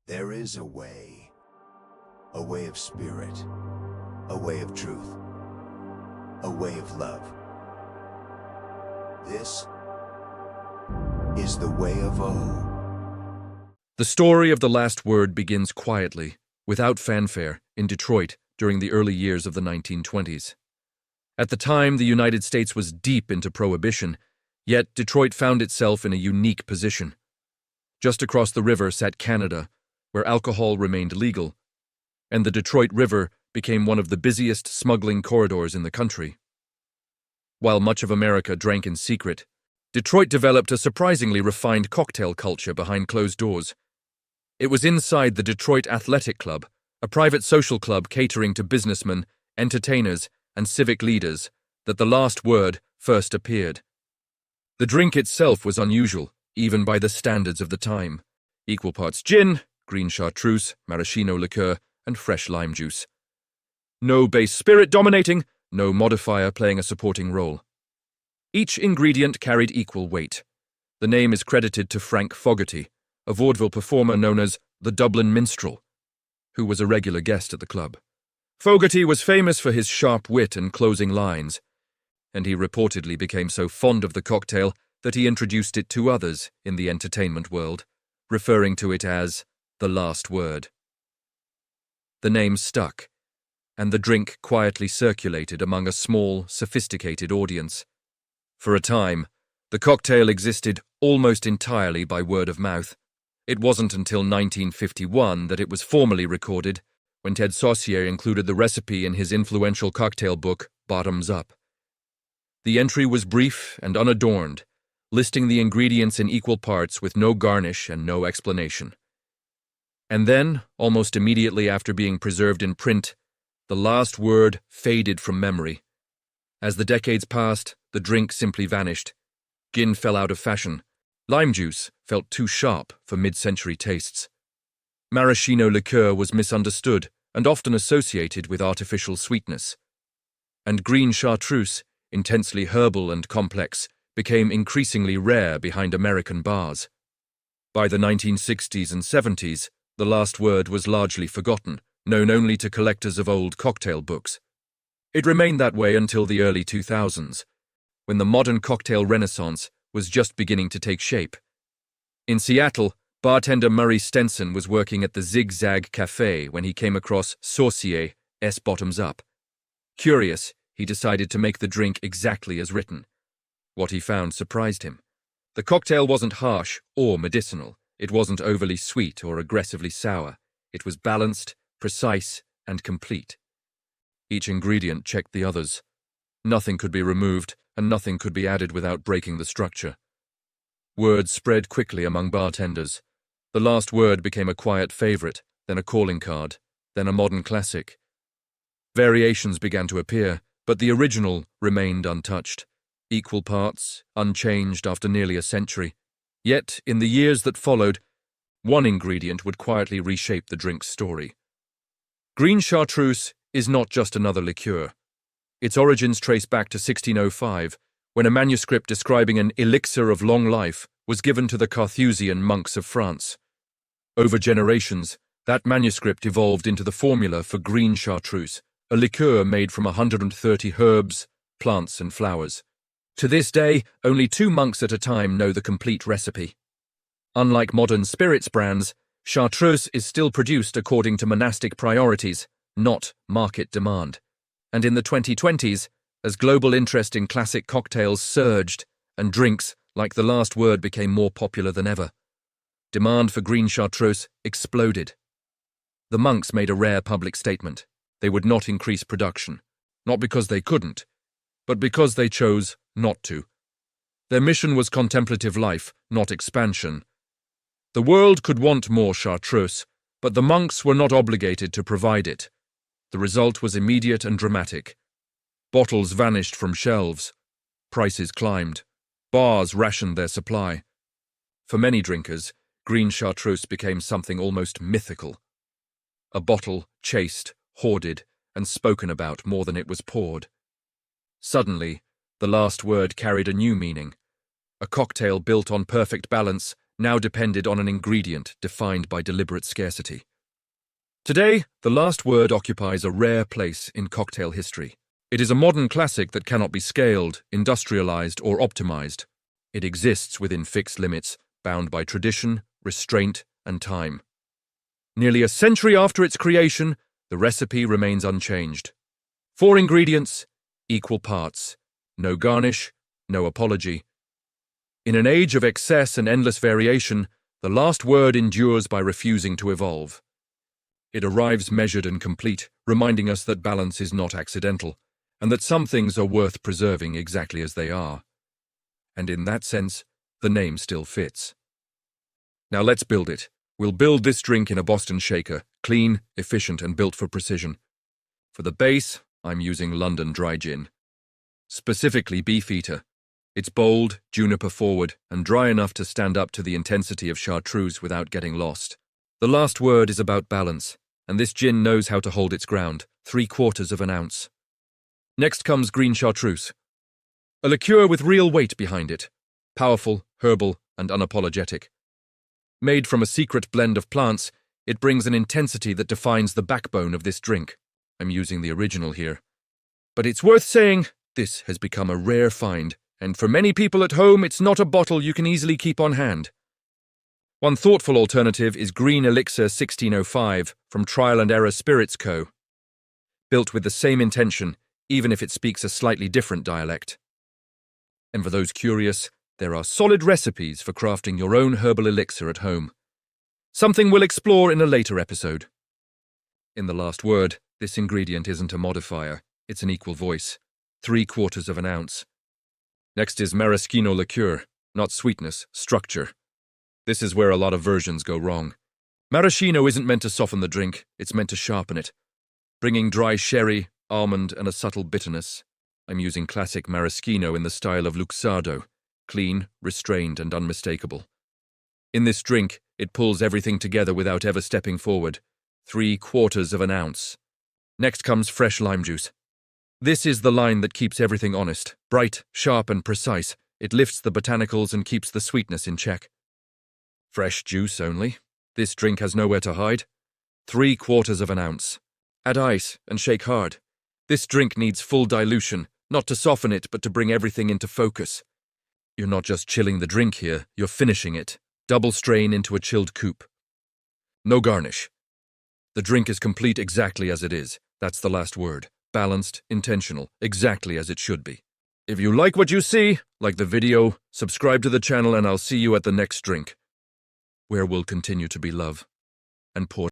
There is a way of spirit, a way of truth, a way of love. This is the way of O. The story of the last word begins quietly, without fanfare, in Detroit during the early years of the 1920s. At the time, the United States was deep into Prohibition, yet Detroit found itself in a unique position. Just across the river sat Canada, where alcohol remained legal, and the Detroit River became one of the busiest smuggling corridors in the country. While much of America drank in secret, Detroit developed a surprisingly refined cocktail culture behind closed doors. It was inside the Detroit Athletic Club, a private social club catering to businessmen, entertainers, and civic leaders, that the last word first appeared. The drink itself was unusual, even by the standards of the time. Equal parts gin, green chartreuse, maraschino liqueur, and fresh lime juice. No base spirit dominating, no modifier playing a supporting role. Each ingredient carried equal weight. The name is credited to Frank Fogarty, a vaudeville performer known as the Dublin Minstrel, who was a regular guest at the club. Fogarty was famous for his sharp wit and closing lines, and he reportedly became so fond of the cocktail that he introduced it to others in the entertainment world, referring to it as the last word. The name stuck, and the drink quietly circulated among a small, sophisticated audience. For a time, the cocktail existed almost entirely by word of mouth. It wasn't until 1951 that it was formally recorded, when Ted Saucier included the recipe in his influential cocktail book, Bottoms Up. The entry was brief and unadorned, listing the ingredients in equal parts with no garnish and no explanation. And then, almost immediately after being preserved in print, the last word faded from memory. As the decades passed, the drink simply vanished. Gin fell out of fashion. Lime juice felt too sharp for mid-century tastes. Maraschino liqueur was misunderstood and often associated with artificial sweetness. And green chartreuse, intensely herbal and complex, became increasingly rare behind American bars. By the 1960s and 70s, the last word was largely forgotten, known only to collectors of old cocktail books. It remained that way until the early 2000s, when the modern cocktail renaissance was just beginning to take shape. In Seattle, bartender Murray Stenson was working at the Zig Zag Cafe when he came across Saucier's Bottoms Up. Curious, he decided to make the drink exactly as written. What he found surprised him. The cocktail wasn't harsh or medicinal. It wasn't overly sweet or aggressively sour. It was balanced, precise, and complete. Each ingredient checked the others. Nothing could be removed, and nothing could be added without breaking the structure. Word spread quickly among bartenders. The last word became a quiet favorite, then a calling card, then a modern classic. Variations began to appear, but the original remained untouched. Equal parts, unchanged after nearly a century. Yet, in the years that followed, one ingredient would quietly reshape the drink's story. Green chartreuse is not just another liqueur. Its origins trace back to 1605, when a manuscript describing an elixir of long life was given to the Carthusian monks of France. Over generations, that manuscript evolved into the formula for green chartreuse, a liqueur made from 130 herbs, plants, and flowers. To this day, only 2 monks at a time know the complete recipe. Unlike modern spirits brands, chartreuse is still produced according to monastic priorities, not market demand. And in the 2020s, as global interest in classic cocktails surged and drinks like the last word became more popular than ever, demand for green chartreuse exploded. The monks made a rare public statement. They would not increase production, not because they couldn't, but because they chose not to. Their mission was contemplative life, not expansion. The world could want more chartreuse, but the monks were not obligated to provide it. The result was immediate and dramatic. Bottles vanished from shelves. Prices climbed. Bars rationed their supply. For many drinkers, green chartreuse became something almost mythical. A bottle chased, hoarded, and spoken about more than it was poured. Suddenly, the last word carried a new meaning. A cocktail built on perfect balance, now depended on an ingredient defined by deliberate scarcity. Today, the last word occupies a rare place in cocktail history. It is a modern classic that cannot be scaled, industrialized, or optimized. It exists within fixed limits, bound by tradition, restraint, and time. Nearly a century after its creation, the recipe remains unchanged. 4 ingredients, equal parts. No garnish, no apology. In an age of excess and endless variation, the last word endures by refusing to evolve. It arrives measured and complete, reminding us that balance is not accidental, and that some things are worth preserving exactly as they are. And in that sense, the name still fits. Now let's build it. We'll build this drink in a Boston shaker, clean, efficient, and built for precision. For the base, I'm using London dry gin. Specifically Beefeater. It's bold, juniper-forward, and dry enough to stand up to the intensity of chartreuse without getting lost. The last word is about balance, and this gin knows how to hold its ground, 3/4 of an ounce. Next comes green chartreuse. A liqueur with real weight behind it, powerful, herbal, and unapologetic. Made from a secret blend of plants, it brings an intensity that defines the backbone of this drink. I'm using the original here. But it's worth saying, this has become a rare find, and for many people at home, it's not a bottle you can easily keep on hand. One thoughtful alternative is Green Elixir 1605 from Trial and Error Spirits Co. Built with the same intention, even if it speaks a slightly different dialect. And for those curious, there are solid recipes for crafting your own herbal elixir at home. Something we'll explore in a later episode. In the last word, this ingredient isn't a modifier, it's an equal voice, 3/4 of an ounce. Next is maraschino liqueur, not sweetness, structure. This is where a lot of versions go wrong. Maraschino isn't meant to soften the drink, it's meant to sharpen it, bringing dry sherry, almond, and a subtle bitterness. I'm using classic maraschino in the style of Luxardo, clean, restrained, and unmistakable. In this drink, it pulls everything together without ever stepping forward, 3/4 of an ounce. Next comes fresh lime juice. This is the line that keeps everything honest, bright, sharp, and precise. It lifts the botanicals and keeps the sweetness in check. Fresh juice only. This drink has nowhere to hide. 3/4 of an ounce. Add ice and shake hard. This drink needs full dilution, not to soften it, but to bring everything into focus. You're not just chilling the drink here, you're finishing it. Double strain into a chilled coupe. No garnish. The drink is complete exactly as it is. That's the last word. Balanced, intentional, exactly as it should be. If you like what you see, like the video, subscribe to the channel, and I'll see you at the next drink, where we'll continue to be love and pour.